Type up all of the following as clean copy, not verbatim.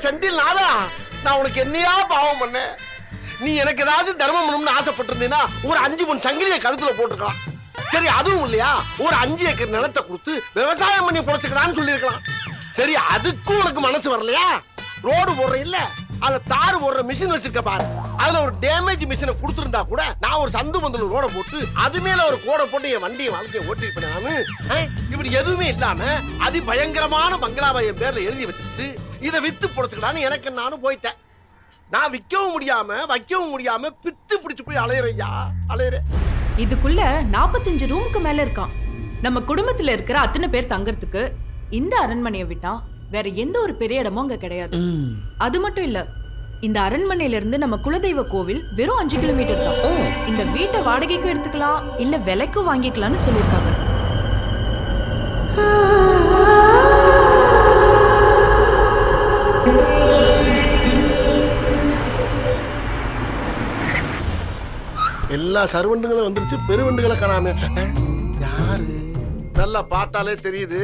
செந்தில் நாதா, நான் உனக்கு என்னையா பாவம் பண்ண? நீ எனக்கு ஏதாவது தர்மம் பண்ணணும்னு ஆசைப்பட்டிருந்தீன்னா ஒரு 5 பொன் சங்கிலியை கழுத்துல போட்டுக்கலாம். சரி, அதுவும் இல்லையா, ஒரு 5 ஏக்கர் நிலத்தை கொடுத்து விவசாயம் பண்ணி பொழைச்சுக்கலான்னு சொல்லியிருக்கலாம். சரி, அதுக்கும் உனக்கு மனசு வரலையா? ரோடு போடுற இல்ல, அதுல தார் போடுற மிஷின் வச்சிருக்க பாரு, அதுல ஒரு டேமேஜ் மிஷினை கொடுத்துருந்தா கூட நான் ஒரு சந்து பந்தல ரோட போட்டு அது மேல ஒரு கோடை போட்டு என் வண்டியை வாழ்க்கையை ஓட்டிருப்பேன் நானு. இப்படி எதுவுமே இல்லாம அதி பயங்கரமான பங்களாவை என் பேர்ல எழுதி வச்சுட்டு இதை வித்து பொழைச்சுக்கலான்னு எனக்கு நானும் போயிட்டேன். நான் விற்கவும் முடியாம வைக்கவும் முடியாம பித்து பிடிச்சு போய் அலையறையா அலையறேன். இதுக்குள்ள 45 ரூமுக்கு மேல இருக்கான். நம்ம குடும்பத்துல இருக்கிற அத்தனை பேர் தங்கறதுக்கு இந்த அரண்மனையை விட்டா வேற எந்த ஒரு பெரிய இடமும் அங்க கிடையாது. அது மட்டும் இல்ல, இந்த அரண்மனையில இருந்து நம்ம குலதெய்வ கோவில் வெறும் 5 கிலோமீட்டர் தான். இந்த வீட்டை வாடகைக்கும் எடுத்துக்கலாம், இல்ல விலைக்கும் வாங்கிக்கலாம்னு சொல்லிருக்காங்க. எல்லா சர்வண்டுகளும் வந்துருச்சு, பெருவண்டுகளை காணாம. யாரு? நல்லா பார்த்தாலே தெரியுது,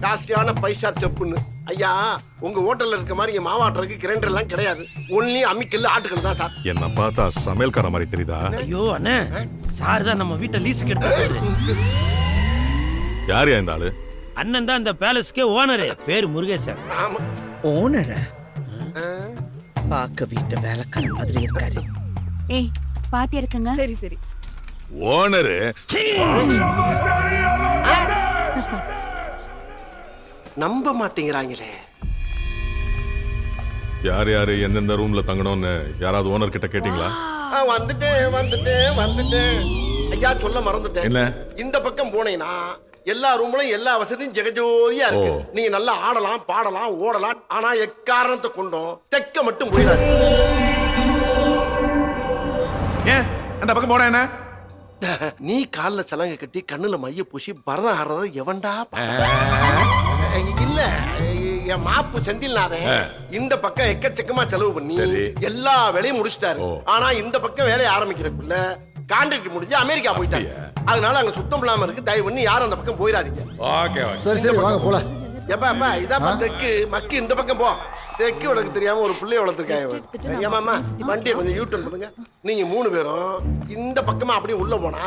காஸ்டியான பைசா செப்புன்னு. ஐயா, உங்க ஹோட்டல்ல இருக்க மாதிரி இங்க மாவாட்டுறதுக்கு கிரைண்டர் எல்லாம் கிடையாது. ஒன்லி அம்மிக்கல் ஆட்டுக்கல் தான் சார். என்ன பார்த்தா சமையல்கார மாதிரி தெரியுதா? ஐயோ அண்ணே, சார் தான் நம்ம வீட்டை லீஸுக்கு எடுத்துட்டாரு. யார் இந்த ஆளு? அண்ணன் தான் இந்த பேலஸ்க்கே ஓனரு, பேரு முருகேசன். ஆமா, ஓனரா? பார்க்க வீட்டு வேலைக்கார மாதிரி இருக்காரு. ஏய், பாத்தி இருக்குங்க. சரி சரி. ஓனரு நம்ப மாட்டேங்கிறாங்களே. யார் யாரு எந்தெந்த ரூம்ல தங்கணும்னு யாராவது ஓனர் கிட்ட கேட்டீங்களா? வந்துட்டேன் ஐயா, சொல்ல மறந்துட்டேன். என்ன? இந்த பக்கம் போனீங்கன்னா எல்லா ரூம்லயும் எல்லா வசதியும் ஜெகஜோதியா இருக்கு. நீங்க நல்லா ஆடலாம், பாடலாம், ஓடலாம். ஆனா எக்காரணத்தை கொண்டும் தெக்க மட்டும் போயிடாது. ஏன் அந்த பக்கம் போனா என்ன? நீ கால்ல சலங்கை கட்டி கண்ணுல மைய பூசி பரதம் ஆடுறத எவன்டா? இல்ல, என் மாப்பு செந்தில்நாதன் இந்த பக்கம் எக்கச்சக்கமா செலவு பண்ணி எல்லா வேலையும் முடிச்சிட்டாரு. ஆனா இந்த பக்கம் வேலையை ஆரம்பிக்கிறதுக்குள்ள கான்ட்ராக்ட் முடிஞ்சு அமெரிக்கா போயிட்டாங்க. அதனால அங்க சுத்தம் இல்லாம இருக்கு. தயவு பண்ணி யாரும் அந்த பக்கம் போயிடாதீங்க. சரி வாங்க போல. எப்பா இதாப்பா தெற்கு, மக்கி இந்த பக்கம் போ. தெற்கு உனக்கு தெரியாம ஒரு பிள்ளைய வளர்த்துருக்காங்க. ஏமாமா, வண்டியை கொஞ்சம் யூட்டர்ன் பண்ணுங்க. நீங்க 3 பேரும் இந்த பக்கமா அப்படியே உள்ள போனா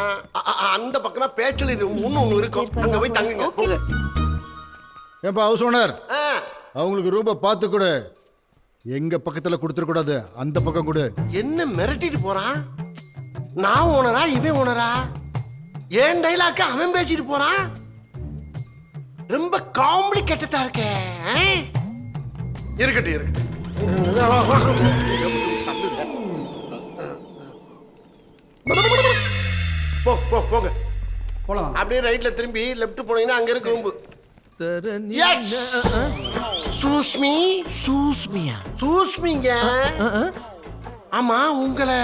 அந்த பக்கமா பேச்சலி ஒண்ணு இருக்கும், அங்க போய் தங்குங்க. போங்க. ஏப்பா ஹவுஸ் ஓனர், அவங்களுக்கு ரூபா பார்த்து கொடு. எங்க பக்கத்துல கொடுத்துட கூடாது, அந்த பக்கம் கொடு. என்ன மிரட்டிட்டு போறான்? நான் ஓனரா இவன் ஓனரா? ஏன் டைலாக்க அவன் பேசிட்டு போறான். ரொம்ப காம்ப்ளிகேட்டடா இருக்கே. இருக்கட்டும். போங்க போலாம். அப்படியே ரைட்ல திரும்பி லெஃப்ட் போனீங்கன்னா அங்க இருக்கு ரூம். சூஸ்மிங்க. ஆமா, உங்களை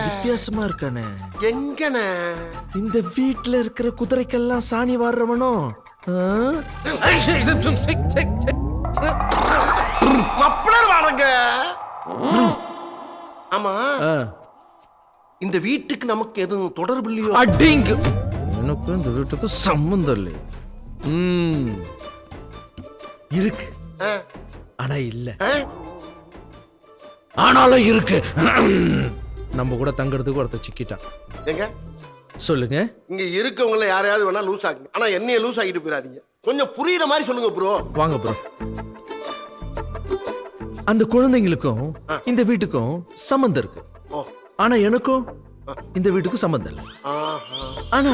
வித்தியாசமா இருக்கானே. எங்கன? இந்த வீட்டுல இருக்கிற குதிரைக்கெல்லாம் சாணி வாடுறவனோ? மப்ளர் வாடங்க. ஆமா, இந்த வீட்டுக்கு நமக்கு எதுவும் தொடர்பு இல்லையோ? அடிங்க, எனக்கு இந்த வீட்டுக்கு சம்பந்தம் இல்லை. இருக்கு, ஆனா இல்ல. ஆனாலும் இருக்கு. நம்ம கூட தங்கறதுக்கு ஒருத்தர் சிக்கிட்டான். எங்க சொல்லுங்க. இங்க இருக்கவங்கள யாரையாவது வேணா லூஸ் ஆகுங்க, ஆனா என்னைய லூஸ் ஆகிட்டு போயிடாதீங்க. கொஞ்சம் புரியுற மாதிரி சொல்லுங்க ப்ரோ. வாங்க ப்ரோ. அந்த குழந்தைங்களுக்கும் இந்த வீட்டுக்கும் சம்பந்தம் இருக்கு. ஆனா எனக்கும் இந்த வீட்டுக்கும் சம்பந்தம் இல்லை. ஆனா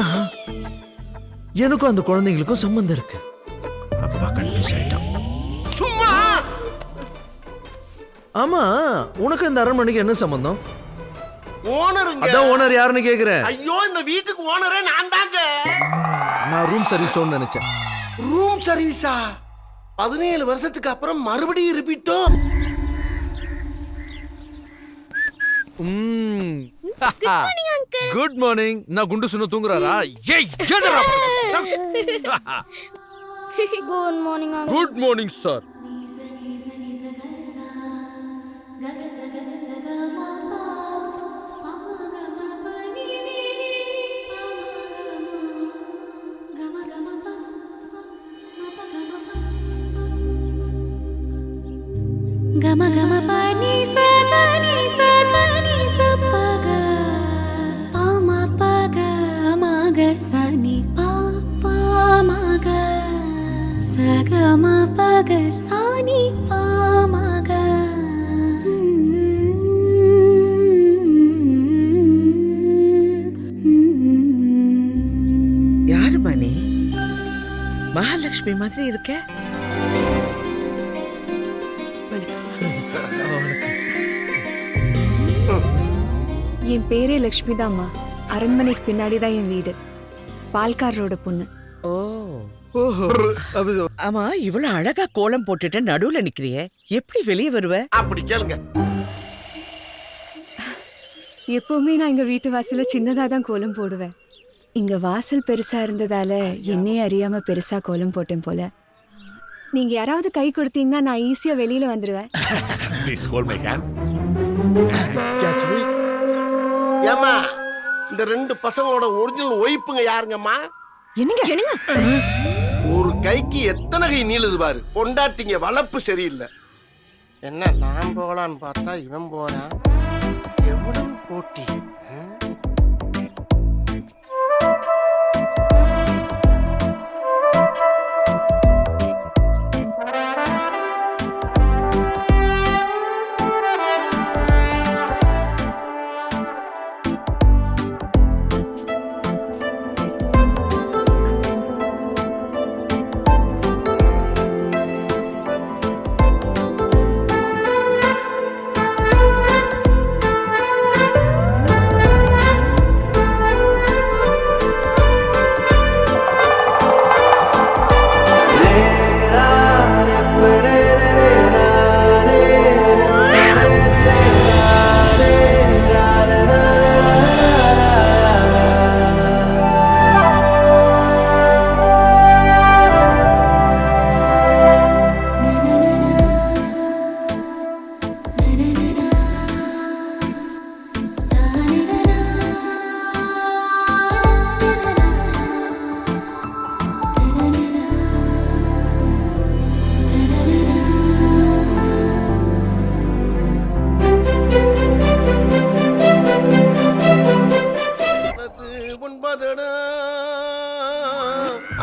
எனக்கும் அந்த குழந்தைங்களுக்கும் சம்பந்தம் இருக்கு. அப்பா கன்ஃபியூஸ் ஆயிட்டான். சும்மா. ஆமா, உனக்கு இந்த அரண்மனைக்கு என்ன சம்பந்தம்? ஓனருங்க. அதான் ஓனர் யாருன்னு கேக்குறேன். ஐயோ, இந்த வீட்டுக்கு ஓனரே நான் தாங்க. நான் ரூம் சர்வீஸ் நினைச்சேன். ரூம் சர்வீஸா? 17 வருஷத்துக்கு அப்புறம் மறுபடியும் ரிப்பீட்டோ? Good morning. நான் குண்டு சுண்ண தூங்குறாரா? ஏய், என்னடா? Good morning. Good morning sir. கம கம பனி சகனி சகனி சபக பாமா பக மக சனி பாப்பா மக சகம பக சனி பாமக யாரு மணி? மகாலட்சுமி மாதிரி இருக்க. என் பேரே லக்ஷ்மி தான்மா. அரண்மனைக்கு பின்னாடி தான் என் வீடு. பால்காரரோட பொண்ணு. ஓ, ஆமா, இவ்வளவு அழகா கோலம் போட்டுட்டு நடுவுல நிக்கிறியே, எப்படி வெளியே வருவ? அப்படி கேளுங்க. எப்பவுமே நான் எங்க வீட்டு வாசல்ல சின்னதா தான் கோலம் போடுவேன். இங்க வாசல் பெருசா இருந்ததால என்னையே அறியாம பெருசா கோலம் போட்டேன் போல. நீங்க யாராவது கை கொடுத்தீங்கன்னா நான் ஈஸியா வெளியில வந்துருவேன். ஏமா இந்த ரெண்டு பசங்களோட ஒரிஜினல் ஒய்ப்புங்க யாருங்கம்மா? என்னங்க ஒரு கைக்கு எத்தனை கை நீளுது பாரு. பொண்டாட்டிங்க வளர்ப்பு சரியில்லை. என்ன நான் போகலான்னு பார்த்தா இவன் போறான். எவ்வளவு போட்டி.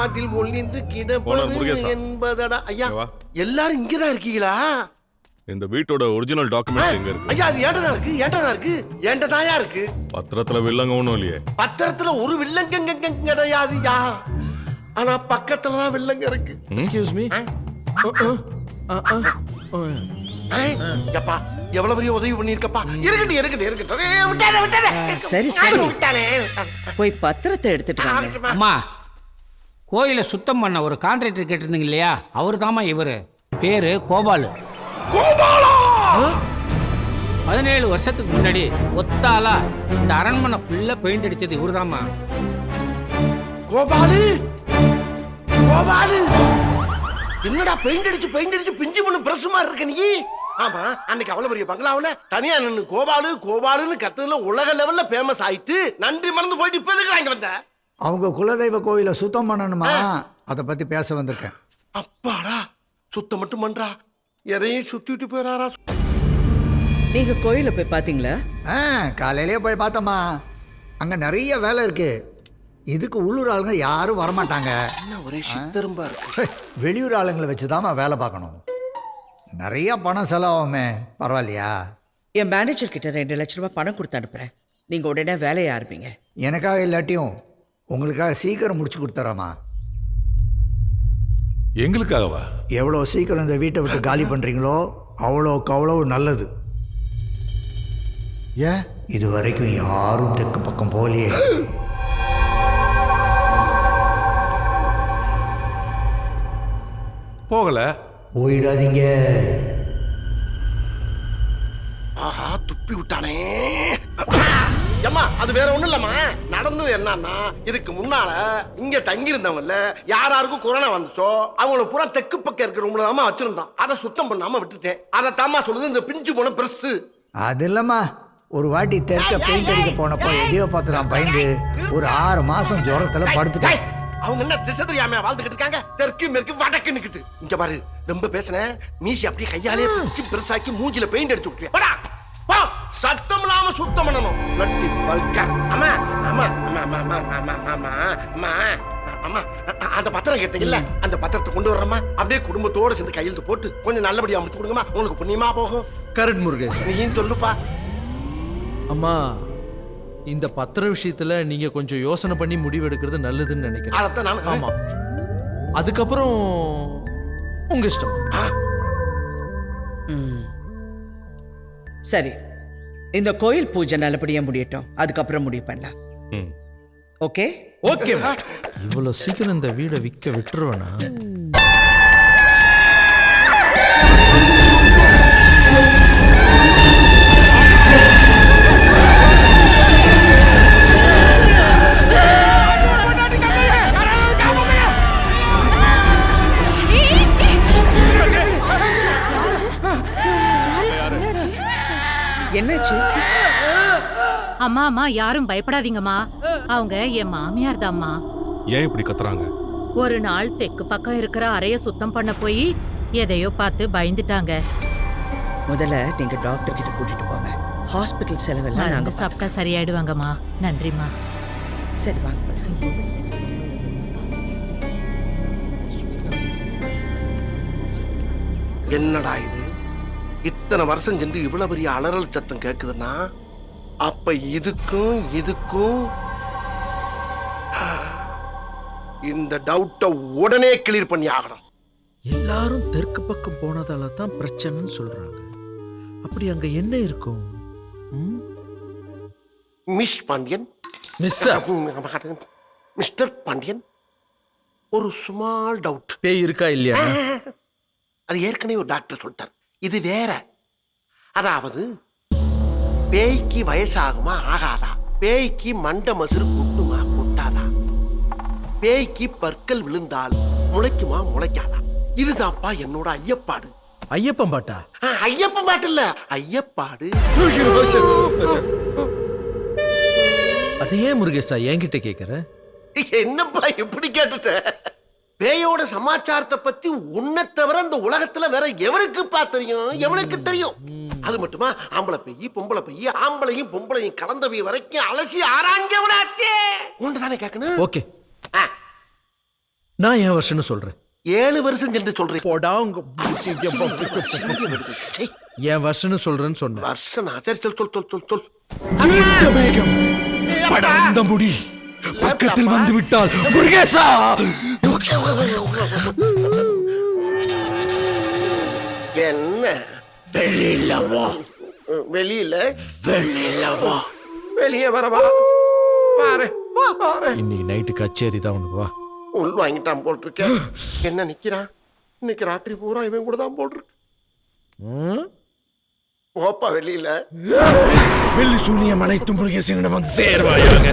அதில் ஒளிந்து கிடப்பது என்பதடா. ஐயா எல்லாரும் இங்கதான் இருக்கீங்களா? இந்த வீட்டோட ஒரிஜினல் டாக்குமெண்ட்ஸ் எங்க இருக்கு? ஐயா அது ஏண்டதான் இருக்கு, ஏண்டதான் இருக்கு, ஏண்டதாயா இருக்கு. பத்திரத்துல வில்லங்க ஒண்ணும் இல்லையே. பத்திரத்துல ஒரு வில்லங்க கிடையாதுயா. ஆனா பக்கத்துல தான் வில்லங்க இருக்கு. Excuse me. எப்பா எவ்வளவு பெரிய உதவி பண்ணிருக்கப்பா. இருக்கட்டும். சரி சரி, போய் பத்திரத்தை எடுத்துட்டு வாங்க. அம்மா, கோயிலை சுத்தம் பண்ண ஒரு கான்ட்ராக்டர் கேட்டிருந்தீங்க இல்லையா, அவரு தாமா இவரு. பேரு கோபாலு. 17 வருஷத்துக்கு முன்னாடி ஒத்தாலா இந்த அரண்மனை ஃபுல்லா பெயிண்ட் அடிச்சது இவருதாம்மா. கோபாலு கோபாலு என்னடா பெயிண்ட் அடிச்சு பிஞ்சு பண்ணு பிரஸ் மாதிரி இருக்க நீ? ஆமா, அன்னைக்கு அவ்வளவு பெரிய பங்களாவுல தனியா நின்னு கோபாலு கோபாலுன்னு கத்துதுல உலக லெவல்ல ஃபேமஸ் ஆயிட்டு நன்றி மறந்து போயிட்டு இப்ப எதுக்கு இங்க வந்த? அவங்க குலதெய்வ கோயிலை சுத்தம் பண்ணணுமா, அதை பத்தி பேச வந்திருக்கேன். அப்பாடா, சுத்தம் மட்டும் பண்றா, எதையும் சுத்திட்டு போயிடாரா? நீங்க கோயில போய் பாத்தீங்களா? காலையிலேயே போய் பார்த்தோமா. அங்க நிறைய வேலை இருக்கு. இதுக்கு உள்ளூர் ஆளுங்க யாரும் வரமாட்டாங்க. ஒரே சித்தரும்பா இருக்கு. வெளியூர் ஆளுங்களை வச்சுதாம்மா வேலை பார்க்கணும். நிறைய பணம் செலவாகுமே, பரவாயில்லையா? என் மேனேஜர் கிட்ட 2 லட்சம் ரூபாய் பணம் கொடுத்து அனுப்புறேன். நீங்க உடனே வேலையை ஆரம்பிங்க. எனக்காக இல்லாட்டியும் உங்களுக்காக சீக்கிரம் முடிச்சு கொடுத்துறேம்மா. எங்களுக்காகவா? எவ்வளோ சீக்கிரம் இந்த வீட்டை விட்டு காலி பண்ணுறீங்களோ அவ்வளோக்கு அவ்வளோ நல்லது. ஏன் இது வரைக்கும் யாரும் தெற்கு பக்கம் போலியே. போகல. போயிடாதீங்க. ஆஹா, துப்பி விட்டானே. ஏம்மா, அது வேற ஒண்ணும் இல்லம்மா. நடந்தது என்னன்னா, இதுக்கு முன்னால இங்க தங்கி இருந்தவங்கல்ல யாராருக்கும் கொரோனா வந்துச்சோ அவங்கள பூரா தெற்கு பக்கம் இருக்கிற ரூம்ல தாமா வச்சிருந்தோம். அதை சுத்தம் பண்ணாம விட்டுட்டேன். அதை தாமா சொல்லுது இந்த பிஞ்சு போன பிரஸ். அது இல்லம்மா, ஒரு வாட்டி தெற்க பெயிண்ட் அடிக்க போனப்போ எதையோ பார்த்து நான் பயந்து ஒரு 6 மாசம் ஜுரத்துல படுத்துட்டேன். அவங்க என்ன திசை தெரியாம வாழ்ந்துகிட்டு இருக்காங்க? தெற்கு மேற்கு வடக்கு நிக்குது. இங்க பாரு, ரொம்ப பேசுனேன், மீசி அப்படியே கையாலே பிடிச்சி பெருசாக்கி மூஞ்சில பெயிண்ட் அடிச்சு விட்டுருவேன். போடா போ, சத்தம் இல்லாம சுத்தம் பண்ணணும். லட்டி பல்கர். அம்மா அம்மா அம்மா அம்மா அம்மா அம்மா அம்மா அம்மா அம்மா, அந்த பத்திரம் கேட்டீங்கல்ல, அந்த பத்திரத்தை கொண்டு வர்றமா, அப்படியே குடும்பத்தோட சேர்ந்து கையெழுத்து போட்டு கொஞ்சம் நல்லபடியா அமைச்சு கொடுங்கம்மா, உங்களுக்கு புண்ணியமா போகும். கரெக்ட் முருகேசன். நீ சொல்லுப்பா. அம்மா, இந்த பத்திர விஷயத்துல நீங்க கொஞ்சம் யோசனை பண்ணி முடிவு எடுக்கிறது நல்லதுன்னு நினைக்கிறேன். அதைத்தான் நான். ஆமா, அதுக்கப்புறம் உங்க இஷ்டம். சரி, இந்த கோயில் பூஜை நல்லபடியா முடியட்டும், அதுக்கப்புறம் முடிவு பண்ணலாம். Okay okay. இவ்வளவு சீக்கிரம் இந்த வீடை விற்க விட்டுருவேனா? என்னாச்சு? அம்மா அம்மா யாரும் பயப்படாதீங்கம்மா, அவங்க என் மாமியார் தான்மா. ஏன் இப்படி கத்துறாங்க? ஒரு நாள் தெற்கு பக்கம் இருக்கிற அறைய சுத்தம் பண்ண போய் எதையோ பார்த்து பயந்துட்டாங்க. முதல்ல நீங்க டாக்டர் கிட்ட கூட்டிட்டு போங்க. ஹாஸ்பிட்டல் செலவெல்லாம் நாங்க நாங்க சாப்பிட்டா சரியாயிடுவாங்கம்மா. நன்றிம்மா. சரி வாங்க. என்னடா இது, இத்தனை வருஷம் சென்று இவ்வளவு பெரிய அலறல் சத்தம் கேக்குதுன்னா, அப்ப இதுக்கும் இதுக்கும் இந்த டவுட்டை உடனே கிளியர் பண்ணி ஆகணும். எல்லாரும் தெற்கு பக்கம் போனதால தான் பிரச்சனைன்னு சொல்றாங்க. அப்படி அங்க என்ன இருக்கும்? மிஸ் பாண்டியன், மிஸ்டர் பாண்டியன், ஒரு ஸ்மால் டவுட். பேய் இருக்கா இல்லையா? அது ஏற்கனவே ஒரு டாக்டர் சொல்லிட்டார். இது வேற. அதாவது பேய்க்கு வயசாகுமா ஆகாதா, பேய்க்கு மண்ட மசுறு கொட்டுமா கொட்டாதா, பேய்க்கு பற்கள் விழுந்தால் முளைக்குமா முளைக்காதா, இதுதான்ப்பா என்னோட ஐயப்பாடு. ஐயப்பன் பாட்டா? ஐயப்பன் பாட்டு இல்ல, ஐயப்பாடு. அதையே முருகேசா என்கிட்ட கேக்குற? என்னப்பா எப்படி கேட்டுட்ட? பேயோட சமாச்சாரத்தை பத்தி உன்னை தவிர இந்த உலகத்துல வேற எவனுக்குப்பா தெரியும்? எவனுக்கு தெரியும்? அது மட்டுமா, ஆம்பளை பெய்யி பொம்பளை பெய்யி, ஆம்பளையும் பொம்பளையும் கலந்தவை வரைக்கும் அலசி ஆராய்ஞ்சவனாச்சே. ஒன்றுதானே கேட்கணும். ஓகே, நான் என் வருஷம்னு சொல்றேன். 7 வருஷம் சென்று சொல்றேன். போடா உங்க என் வருஷம்னு சொல்றேன்னு சொன்னேன். வருஷம் சரி, சொல் சொல் சொல் சொல் சொல். மேகம் படர்ந்த முடி பக்கத்தில் வந்து விட்டால் முருகேசா. என்ன வெளியில வா, வெளியில வெளியில வா, வெளியே வரவா, பாரு பாரு. இன்னைக்கு நைட்டு கச்சேரி தான் உனக்கு. வா. உள் வாங்கிட்டான் போட்டிருக்கேன். என்ன நிக்கிறான்? இன்னைக்கு ராத்திரி பூரா இவன் கூட தான் போட்டிருக்கு. ஓப்பா வெளியில. வெள்ளி சூனியம் அனைத்தும் முருகேசனிடம் வந்து சேர்வாயாக.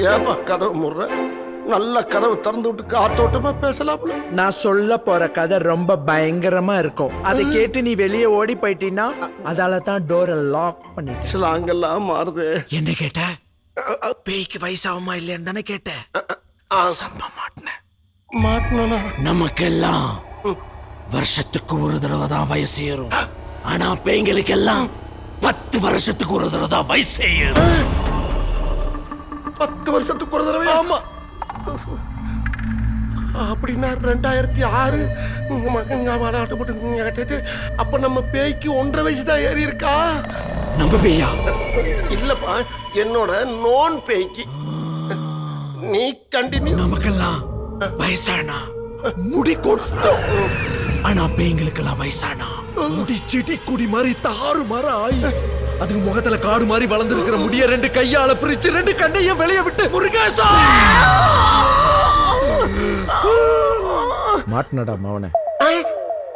ஏப்பா கதவு முடுற? நல்ல கதவு திறந்து விட்டு காத்தோட்டமா பேசலாம்ல. நான் சொல்ல போற கதை ரொம்ப பயங்கரமா இருக்கும். அதை கேட்டு நீ வெளியே ஓடி போயிட்டீன்னா அதால தான் டோரை லாக் பண்ணிட்டு. ஸ்லாங்கெல்லாம் மாறுது. என்ன கேட்ட? பேய்க்கு வயசாகுமா இல்லையான்னு தானே கேட்ட? சம்ப மாட்டினேன். மாட்டினா நமக்கெல்லாம் வருஷத்துக்கு ஒரு தடவை தான் வயசு ஏறும். ஆனா பேய்களுக்கு எல்லாம் 10 வருஷத்துக்கு ஒரு தடவை தான் வயசு ஏறும். 10 வருஷத்துக்கு ஒரு தடவை? ஆமா. அப்படின்னா 2006 அப்ப நம்ம பேய்க்கு 1.5 வயசு தான் ஏறி இருக்கா? நம்ம பேயா? இல்லப்பா, என்னோட நோன் பேய்க்கு. நீ கண்டினியூ. நமக்கெல்லாம் வயசானா முடி கொட்டும். ஆனா பேய்களுக்கெல்லாம் வயசானா முடி செடி குடி மாதிரி தாறு மாற ஆயி அதுக்கு முகத்துல காடு மாதிரி வளர்ந்துருக்கிற முடிய 2 கையால பிரிச்சு 2 கண்ணையும் வெளியே விட்டு முருகேசா மாட்டினடா மவனே.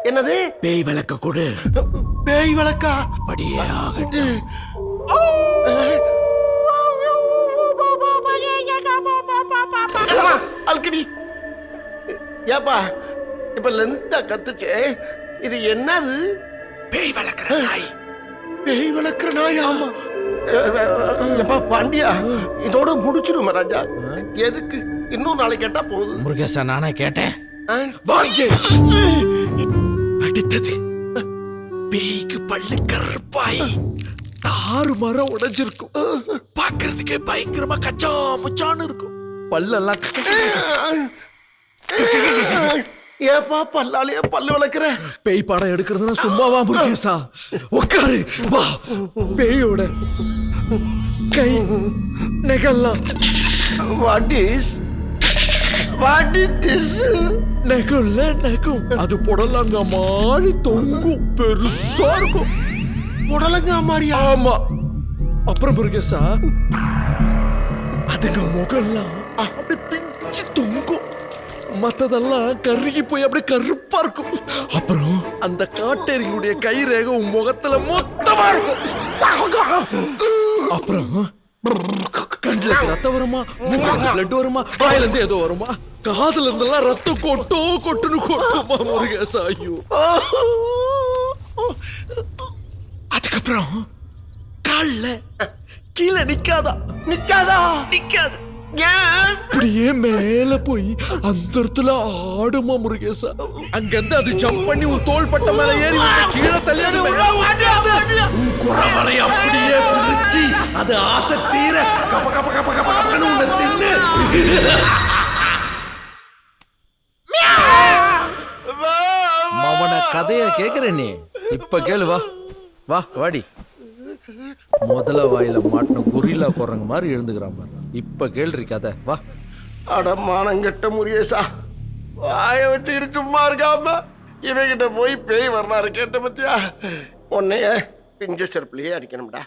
என்னது? பேய் விளக்க கொடு. பேய் விளக்கா? படியே ஆகட்டும். அல்கடி ஏப்பா, இப்ப லென்த்தா கத்துச்சே, இது என்னது? பேய் வளர்க்கிற நாய். பேய் வளர்க்கிற நாயா? ஆமா. எப்பா பாண்டியா, இதோட முடிச்சிடும் ராஜா. எதுக்கு இன்னொரு நாளைக்கு கேட்டா போதும். முருகேசா நானே கேட்டேன். வாங்க. அடுத்தது பேய்க்கு பல்லு கருப்பாய் தாறு மரம் உடைஞ்சிருக்கும். பாக்குறதுக்கே பயங்கரமா கச்சா முச்சான்னு இருக்கும். பல்லெல்லாம் ஏப்பா பல்லாலேயே பல்லு விளக்குற? பேய் படம் எடுக்கிறதுனா சும்மாவா முருகேசா? உட்காரு வா. பேயோட கை நெகல்லாம் வாட் இஸ் திஸ்? நெகல்ல நெகும். அது புடலங்க மாதிரி தொங்கும், பெருசா இருக்கும். புடலங்கா மாதிரியா? ஆமா. அப்புறம் முருகேசா அதுங்க முகல்லாம் அப்படி பிஞ்சு தொங்கும். மத்ததெல்லாம் கருகி போய் அப்படியே கருப்பா இருக்கும். அப்புறம் அந்த காட்டேரிகளுடைய கை ரேகை உன் முகத்துல மொத்தமா இருக்கும். அப்புறம் கண்ணுல ரத்தம் வருமா, மூக்குல பிளட் வருமா, வாயில இருந்து ஏதோ வருமா, காதுல இருந்தெல்லாம் ரத்தம் கொட்டுன்னு கொட்டுமா முருகேசா. ஐயோ. அதுக்கப்புறம் கால்ல கீழே நிக்காது. அப்படியே மேல போய் அந்த இடத்துல ஆடுமா முருகேசா. அங்க இருந்து அது ஜம்ப் பண்ணி உன் தோள் பட்ட மேல ஏறி கீழே தள்ளி குறவலை அப்படியே பிரிச்சு அது ஆசை தீர கப கப கப கப கபன்னு உன்னை தின்னு. மவன கதைய கேக்குற நீ இப்ப கேளு. வா வா வாடி. முதல்ல வாயில மாட்டின குறிலா குரங்கு மாதிரி எழுந்துக்கிறான் பாரு. இப்ப கேள்றி கதை. வா. அடமானங்கெட்ட முருகேசா, வாய வச்சுக்கிட்டு சும்மா இருக்காம இவகிட்ட போய் பேய் வரலாறு கேட்ட பத்தியா? உன்னைய பிஞ்ச செருப்புலயே அடிக்கணும்டா.